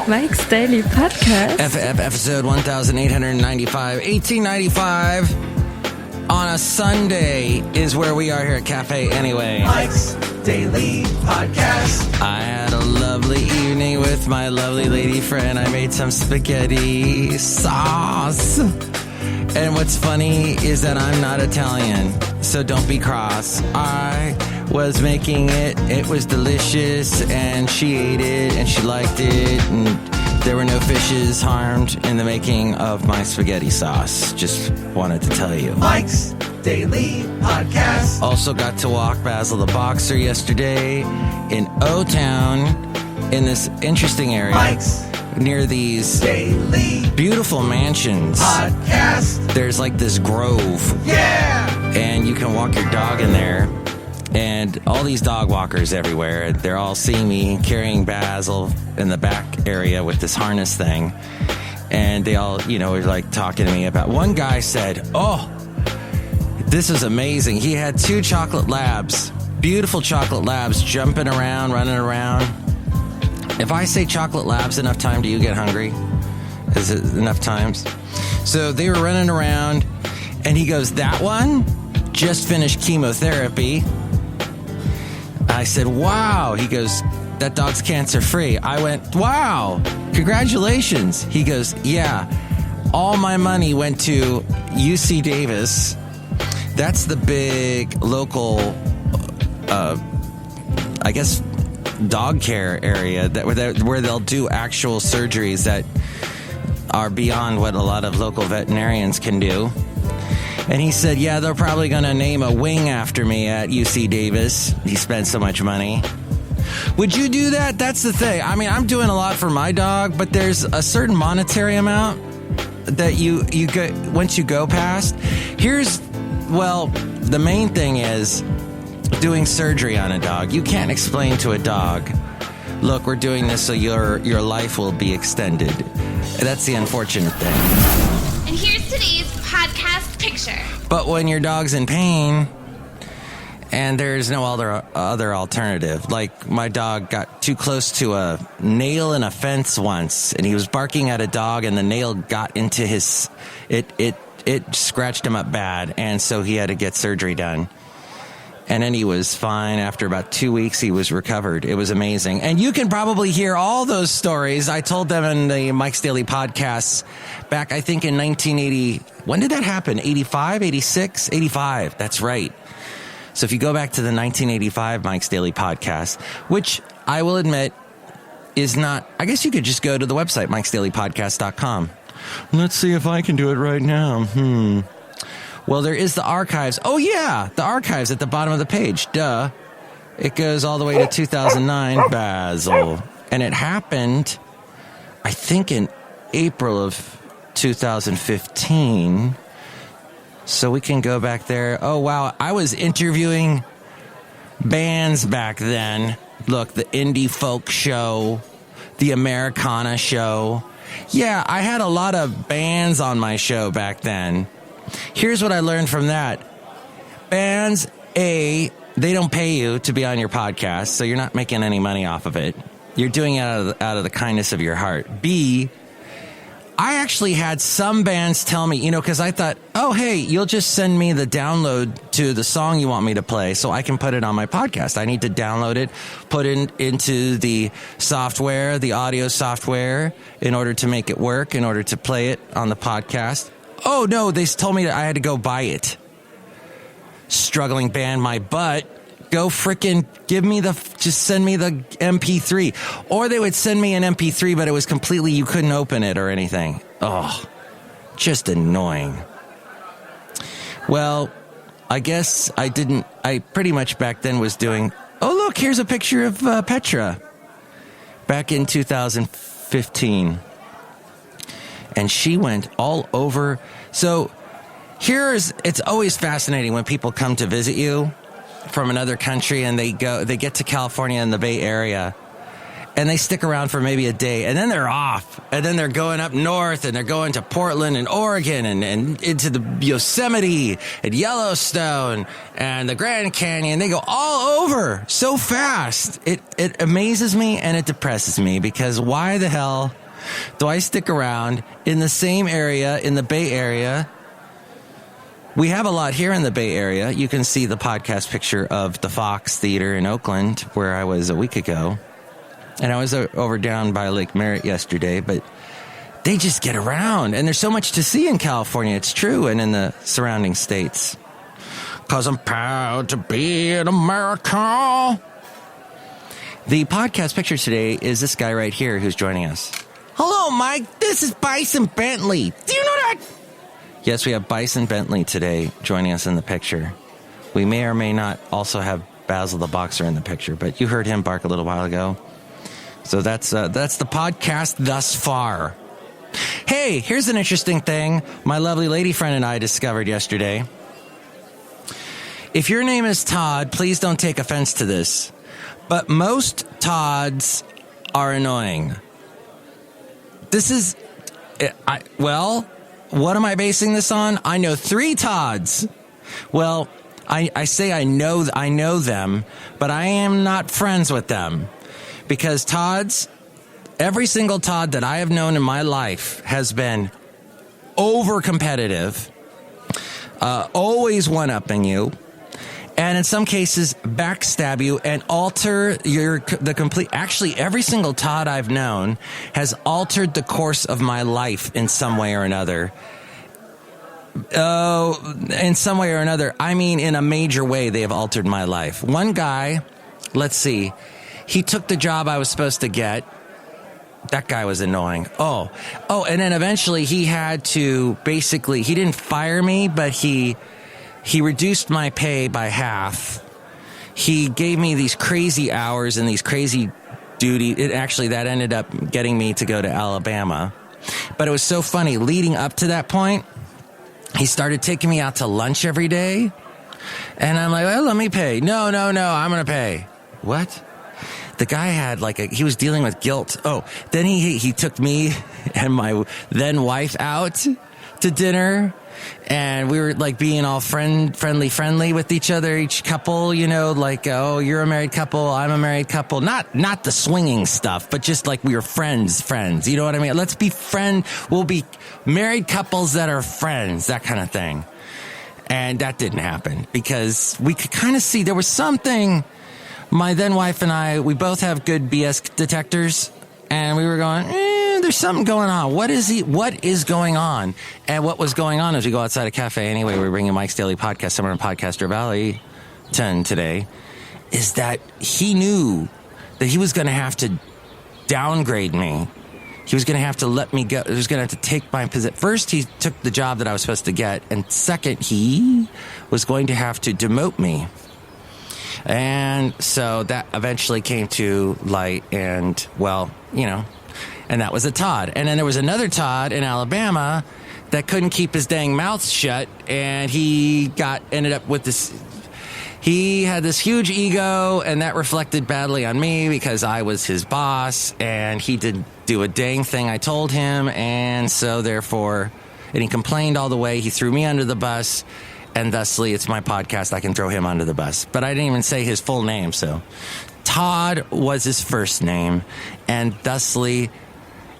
Mike's Daily Podcast. Episode 1895, 1895 on a Sunday is where we are here at Cafe Anyway. Mike's Daily Podcast. I had a lovely evening with my lovely lady friend. I made some spaghetti sauce. And what's funny is that I'm not Italian, so don't be cross. I was making it. It was delicious, and she ate it, and she liked it, and there were no fishes harmed in the making of my spaghetti sauce. Just wanted to tell you. Mike's Daily Podcast. Also got to walk Basil the Boxer yesterday in O-Town in this interesting area. Mike's near these Daily beautiful mansions. Podcast. There's like this grove. Yeah! And you can walk your dog in there. And all these dog walkers everywhere, they're all seeing me carrying Basil in the back area with this harness thing. And they all, were like talking to me about. One guy said, "Oh, this is amazing." He had 2 chocolate labs, beautiful chocolate labs, jumping around, running around. If I say chocolate labs enough time, do you get hungry? Is it enough times? So they were running around, and he goes, "That one just finished chemotherapy." I said, "Wow." He goes, "That dog's cancer-free." I went, "Wow, congratulations." He goes, "Yeah, all my money went to UC Davis. That's the big local, I guess, dog care area where they'll do actual surgeries that are beyond what a lot of local veterinarians can do." And he said, "Yeah, they're probably going to name a wing after me at UC Davis. He spent so much money." Would you do that? That's the thing. I mean, I'm doing a lot for my dog, but there's a certain monetary amount that you get once you go past. The main thing is doing surgery on a dog. You can't explain to a dog, "Look, we're doing this so your life will be extended." That's the unfortunate thing. And here's today's podcast picture. But when your dog's in pain and there's no other alternative, like my dog got too close to a nail in a fence once, and he was barking at a dog, and the nail got into it scratched him up bad, and so he had to get surgery done. And then he was fine. After about 2 weeks, he was recovered. It was amazing. And you can probably hear all those stories. I told them in the Mike's Daily Podcasts back, I think, in 1980. When did that happen? 85, 86, 85. That's right. So if you go back to the 1985 Mike's Daily Podcast, which I will admit is not, I guess you could just go to the website, MikesDailyPodcast.com. Let's see if I can do it right now. Well, there is the archives. Oh, yeah, the archives at the bottom of the page. Duh. It goes all the way to 2009, Basil. And it happened, I think, in April of 2015. So we can go back there. Oh, wow. I was interviewing bands back then. Look, the indie folk show, the Americana show. Yeah, I had a lot of bands on my show back then. Here's what I learned from that. Bands, A, they don't pay you to be on your podcast, so you're not making any money off of it. You're doing it out of the kindness of your heart. B, I actually had some bands tell me, because I thought, "Oh, hey, you'll just send me the download to the song you want me to play so I can put it on my podcast. I need to download it, put it into the software, the audio software, in order to make it work, in order to play it on the podcast." Oh, no, they told me that I had to go buy it. Struggling band, my butt. Go frickin' just send me the MP3. Or they would send me an MP3, but it was completely, you couldn't open it or anything. Oh, just annoying. Well, I guess I pretty much back then was doing, oh, look, here's a picture of Petra. Back in 2015. And she went all over. So it's always fascinating when people come to visit you from another country and they get to California in the Bay Area and they stick around for maybe a day, and then they're off, and then they're going up north, and they're going to Portland and Oregon and into the Yosemite and Yellowstone and the Grand Canyon. They go all over so fast. It amazes me and it depresses me, because why the hell do I stick around in the same area, in the Bay Area? We have a lot here in the Bay Area. You can see the podcast picture of the Fox Theater in Oakland, where I was a week ago. And I was over down by Lake Merritt yesterday, but they just get around. And there's so much to see in California. It's true. And in the surrounding states. 'Cause I'm proud to be an American. The podcast picture today is this guy right here who's joining us. Hello, Mike. This is Bison Bentley. Do you know that? Yes, we have Bison Bentley today joining us in the picture. We may or may not also have Basil the Boxer in the picture, but you heard him bark a little while ago. So that's the podcast thus far. Hey, here's an interesting thing my lovely lady friend and I discovered yesterday. If your name is Todd, please don't take offense to this, but most Todds are annoying. This is, what am I basing this on? I know 3 Todds. Well, I say I know them, but I am not friends with them. Because Todds, every single Todd that I have known in my life has been over competitive, always one-upping you, and in some cases backstab you and alter the complete. Actually, every single Todd I've known has altered the course of my life in some way or another. In some way or another. I mean, in a major way, they have altered my life. One guy, let's see. He took the job I was supposed to get. That guy was annoying. Oh, and then eventually he had to basically, he didn't fire me, but he reduced my pay by half. He gave me these crazy hours and these crazy duty. That ended up getting me to go to Alabama. But it was so funny. Leading up to that point, he started taking me out to lunch every day. And I'm like, well, let me pay. No, I'm going to pay. What? The guy had he was dealing with guilt. Oh, then he took me and my then wife out to dinner, and we were being all friendly with each other, each couple, oh, you're a married couple, I'm a married couple. Not the swinging stuff, but just we were friends. You know what I mean? Let's be we'll be married couples that are friends, that kind of thing. And that didn't happen because we could kind of see there was something. My then wife and I, we both have good BS detectors, and we were going, there's something going on. What is going on? And what was going on as we go outside a cafe anyway, we're bringing Mike's Daily Podcast, somewhere in Podcaster Valley 10 today, is that he knew that he was going to have to downgrade me. He was going to have to let me go. He was going to have to take my position. First, he took the job that I was supposed to get, and second, he was going to have to demote me. And so that eventually came to light, and and that was a Todd. And then there was another Todd in Alabama that couldn't keep his dang mouth shut, and he ended up with this. He had this huge ego, and that reflected badly on me because I was his boss, and he didn't do a dang thing I told him, and so therefore, and he complained all the way. He threw me under the bus. And thusly, it's my podcast. I can throw him under the bus. But I didn't even say his full name. So Todd was his first name. And thusly,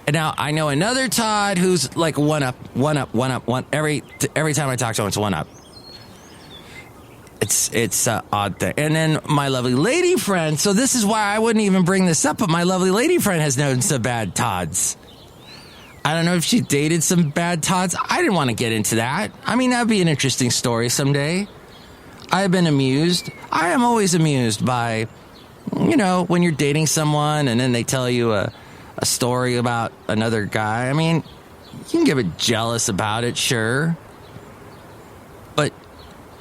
and now I know another Todd who's one up. Every time I talk to him, it's one up. It's an odd thing. And then my lovely lady friend. So this is why I wouldn't even bring this up. But my lovely lady friend has known some bad Todds. I don't know if she dated some bad Todds. I didn't want to get into that. I mean, that'd be an interesting story someday. I've been amused. I am always amused by, when you're dating someone and then they tell you a story about another guy. I mean, you can get a bit jealous about it, sure. But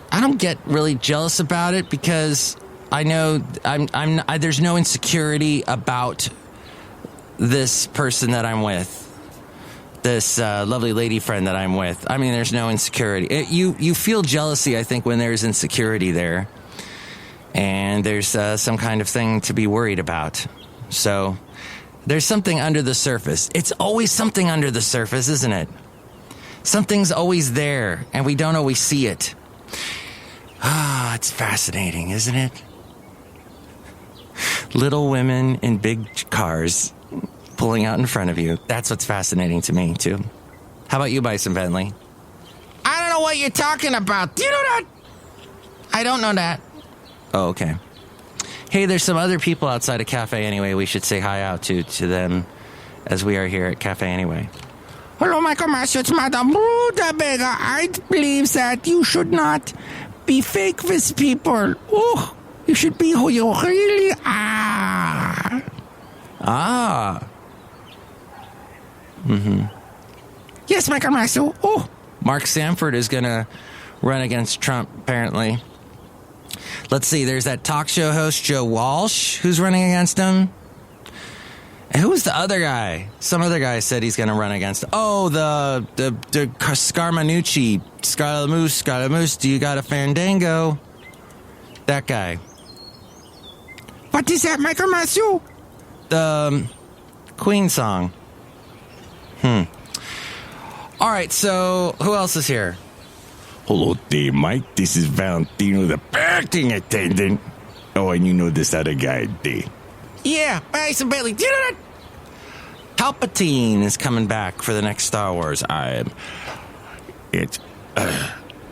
I don't get really jealous about it because I know there's no insecurity about this person that I'm with. This lovely lady friend that I'm with. I mean, there's no insecurity. You feel jealousy, I think, when there's insecurity there. And there's some kind of thing to be worried about. So there's something under the surface. It's always something under the surface, isn't it? Something's always there, and we don't always see it. Ah, it's fascinating, isn't it? Little women in big cars pulling out in front of you. That's what's fascinating to me, too. How about you, Bison Bentley? I don't know what you're talking about. Do you know that? I don't know that. Oh, okay. Hey, there's some other people outside of Cafe Anyway. We should say hi out to them as we are here at Cafe Anyway. Hello, Michael Master. It's Madame Rootabega. I believe that you should not be fake with people. Oh, you should be who you really are. Ah. Mm-hmm. Yes, Michael Master. Oh, Mark Sanford is going to run against Trump, apparently. Let's see, there's that talk show host, Joe Walsh, who's running against him. And who was the other guy? Some other guy said he's going to run against him. Oh, the Scarmanucci, Scarlamoose, do you got a Fandango? That guy. What is that, Michael Masu? The Queen song. All right, so who else is here? Hello there, Mike. This is Valentino, the parking attendant. Oh, and you know this other guy there. Yeah, Bison Bentley. Do you know that? Palpatine is coming back for the next Star Wars. It's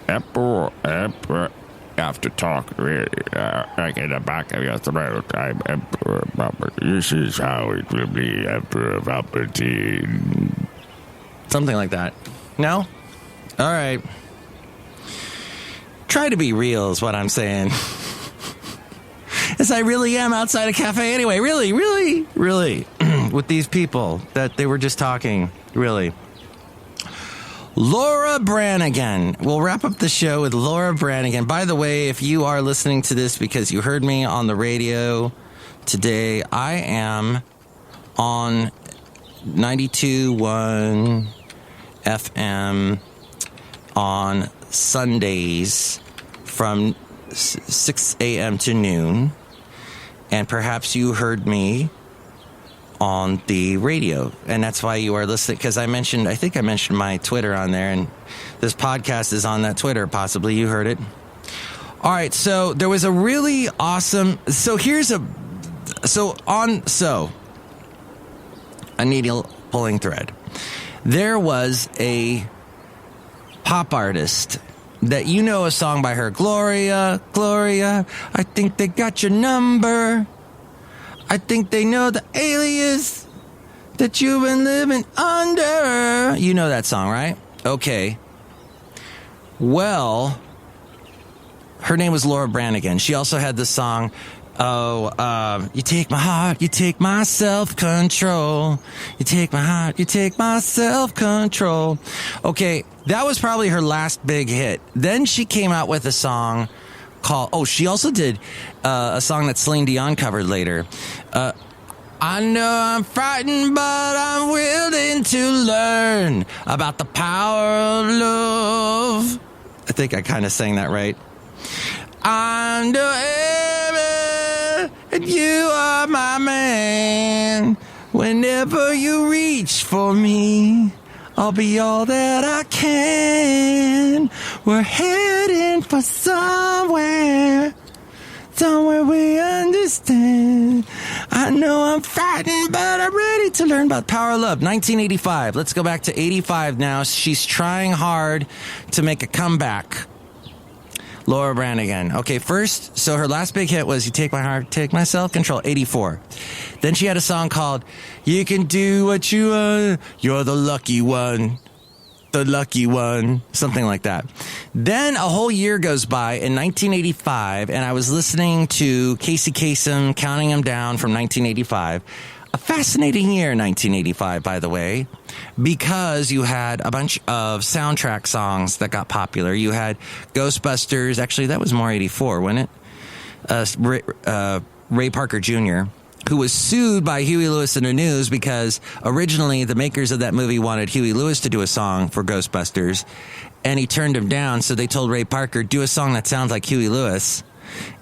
Emperor. After talk, like in the back of your throat, I'm Emperor Palpatine. This is how it will be, Emperor Palpatine. Something like that. No? All right. Try to be real is what I'm saying. As I really am outside a cafe anyway. Really. With these people that they were just talking. Really. Laura Branigan. We'll wrap up the show with Laura Branigan. By the way, if you are listening to this because you heard me on the radio today, I am on 92.1 FM on Sundays from 6 a.m. to noon. And perhaps you heard me on the radio, and that's why you are listening, because I think I mentioned my Twitter on there, and this podcast is on that Twitter. Possibly you heard it. All right, so there was a really awesome. A needle pulling thread. There was a pop artist that you know a song by her, Gloria, I think they got your number. I think they know the alias that you've been living under. You know that song, right? Okay. Well, her name was Laura Branigan. She also had this song, you take my heart, you take my self-control. You take my heart, you take my self-control. Okay, that was probably her last big hit. Then she came out with a song called, she also did a song that Celine Dion covered later. I know I'm frightened, but I'm willing to learn about the power of love. I think I kind of sang that right. I'm the heaven, and you are my man. Whenever you reach for me, I'll be all that I can. We're heading for somewhere we understand. I know I'm frightened, but I'm ready to learn about power of love. 1985. Let's go back to 85 now. She's trying hard to make a comeback. Laura Branigan. Okay, first, so her last big hit was You Take My Heart, Take My Self-Control, 84. Then she had a song called You Can Do What You Want, You're the Lucky One. The lucky one, something like that. Then a whole year goes by in 1985, and I was listening to Casey Kasem, Counting Them Down from 1985. A fascinating year, 1985, by the way, because you had a bunch of soundtrack songs that got popular. You had Ghostbusters. Actually, that was more 84, wasn't it? Ray Parker Jr., who was sued by Huey Lewis and the News because originally the makers of that movie wanted Huey Lewis to do a song for Ghostbusters, and he turned him down, so they told Ray Parker, do a song that sounds like Huey Lewis,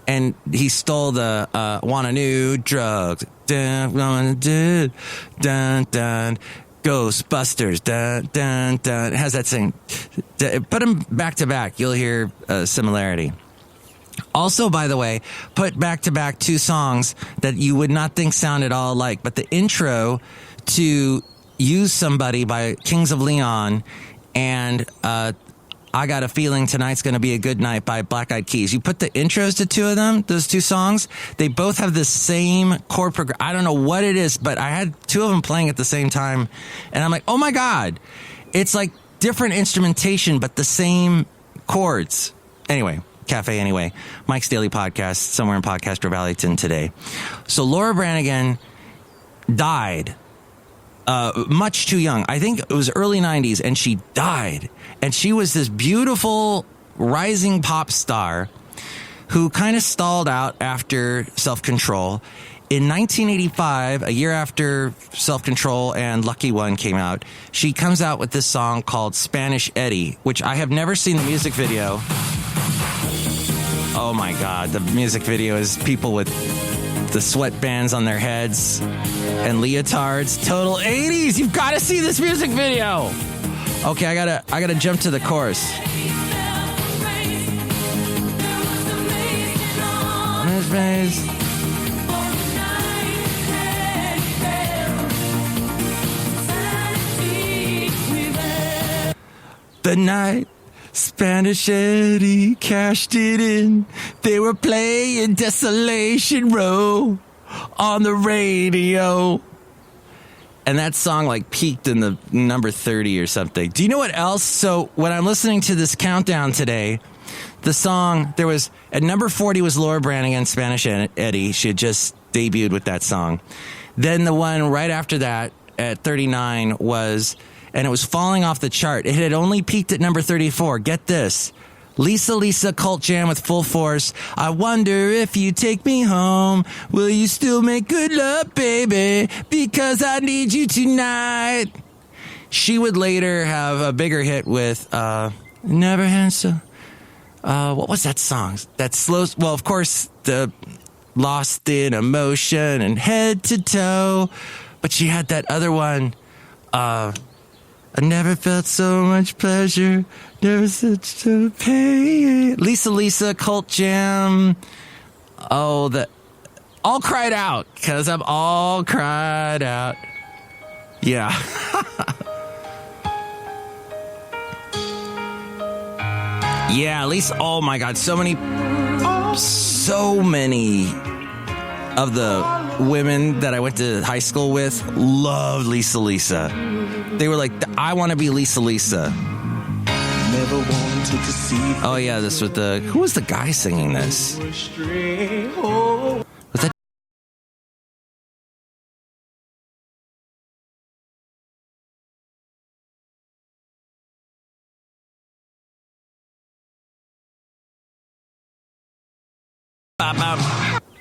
and he stole the Want a New Drug, dun, dun, dun, dun. Ghostbusters, dun, dun, dun. It has that same. Put them back to back. You'll hear a similarity. Also, by the way, put back to back two songs that you would not think sounded all alike, but the intro to Use Somebody by Kings of Leon and I Got a Feeling Tonight's Gonna Be a Good Night by Black Eyed Keys. You put the intros to two of them, those two songs, they both have the same chord progression. I don't know what it is, but I had two of them playing at the same time, and I'm like, oh my God, it's like different instrumentation, but the same chords. Anyway, Cafe Anyway, Mike's Daily Podcast, somewhere in Podcaster Valleyton today. So Laura Branigan died much too young. I think it was early 90s, and she died. And she was this beautiful rising pop star who kind of stalled out after Self-Control. In 1985, a year after Self-Control and Lucky One came out, she comes out with this song called Spanish Eddie, which I have never seen the music video. Oh my God, the music video is people with the sweatbands on their heads and leotards. Total 80s. You've got to see this music video. Okay, I gotta jump to the chorus. On his face. The night Spanish Eddie cashed it in. They were playing Desolation Row on the radio. And that song like peaked in the number 30 or something. Do you know what else? So when I'm listening to this countdown today, the song, there was, at number 40 was Laura Branigan, Spanish Eddie. She had just debuted with that song. Then the one right after that at 39 was, and it was falling off the chart. It had only peaked at number 34. Get this. Lisa Cult Jam with Full Force. I wonder if you take me home. Will you still make good love, baby? Because I need you tonight. She would later have a bigger hit with Never Handsome. What was that song? That slow. Well, of course, the Lost in Emotion and Head to Toe. But she had that other one. I never felt so much pleasure. Never such a pain. Lisa, Cult Jam. Oh, the All Cried Out. Because I'm all cried out. Yeah. Yeah, Lisa. Oh my God. So many of the women that I went to high school with loved Lisa. They were like, I want to be Lisa. Never wanted to see. Oh yeah, this was who was the guy singing this? Was that?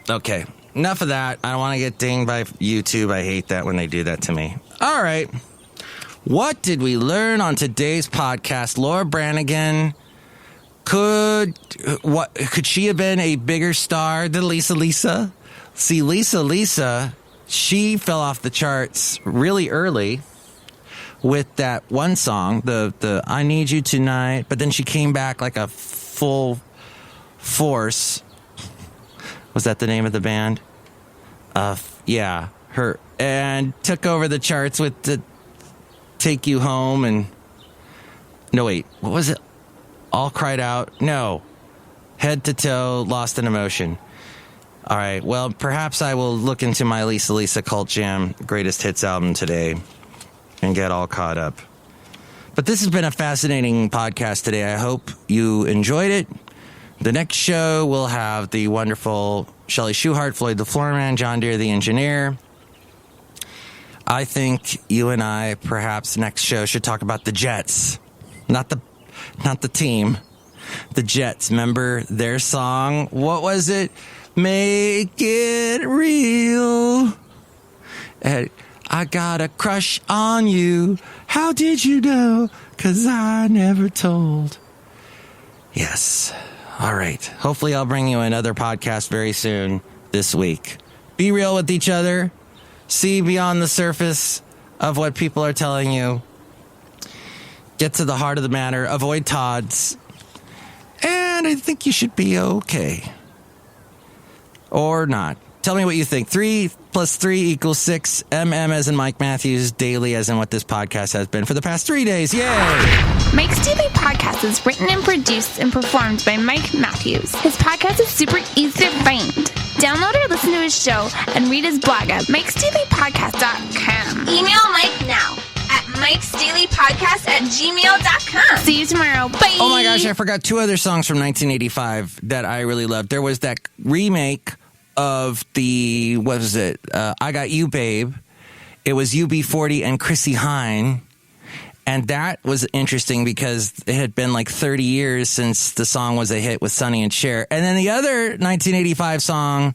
Okay, enough of that. I don't want to get dinged by YouTube. I hate that when they do that to me. All right. What did we learn on today's podcast? Laura Branigan, could she have been a bigger star than Lisa? See, Lisa, she fell off the charts really early with that one song, the I Need You Tonight, but then she came back like a full force. Was that the name of the band? Yeah, her, and took over the charts with the Take You Home and no, wait, what was it? All Cried Out? No. Head to Toe, Lost in Emotion. All right, well, perhaps I will look into my Lisa Cult Jam Greatest Hits album today and get all caught up. But this has been a fascinating podcast today. I hope you enjoyed it. The next show will have the wonderful Chely Shoehart, Floyd the Floorman, John Deere the Engineer. I think you and I, perhaps next show, should talk about the Jets. Not the team. The Jets. Remember their song? What was it? Make it real. And I got a crush on you. How did you know? 'Cause I never told. Yes. All right. Hopefully I'll bring you another podcast very soon this week. Be real with each other. See beyond the surface of what people are telling you. Get to the heart of the matter. Avoid Todds. And I think you should be okay. Or not. Tell me what you think. 3 + 3 = 6. MM as in Mike Matthews. Daily as in what this podcast has been for the past 3 days. Yay! Mike's Daily Podcast is written and produced and performed by Mike Matthews. His podcast is super easy to find. Download or listen to his show and read his blog at MikesDailyPodcast.com. Email Mike now at MikesDailyPodcast@gmail.com. See you tomorrow. Bye. Oh my gosh, I forgot 2 other songs from 1985 that I really loved. There was that remake of the, what was it? I Got You, Babe. It was UB40 and Chrissie Hynde. And that was interesting because it had been like 30 years since the song was a hit with Sonny and Cher. And then the other 1985 song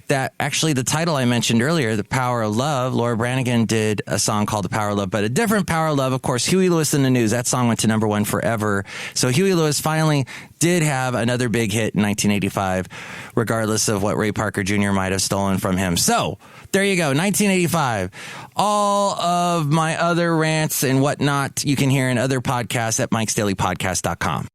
that actually the title I mentioned earlier, The Power of Love, Laura Branigan did a song called The Power of Love, but a different Power of Love, of course, Huey Lewis and the News. That song went to #1 forever. So Huey Lewis finally did have another big hit in 1985, regardless of what Ray Parker Jr. might have stolen from him. So there you go, 1985. All of my other rants and whatnot you can hear in other podcasts at MikesDailyPodcast.com.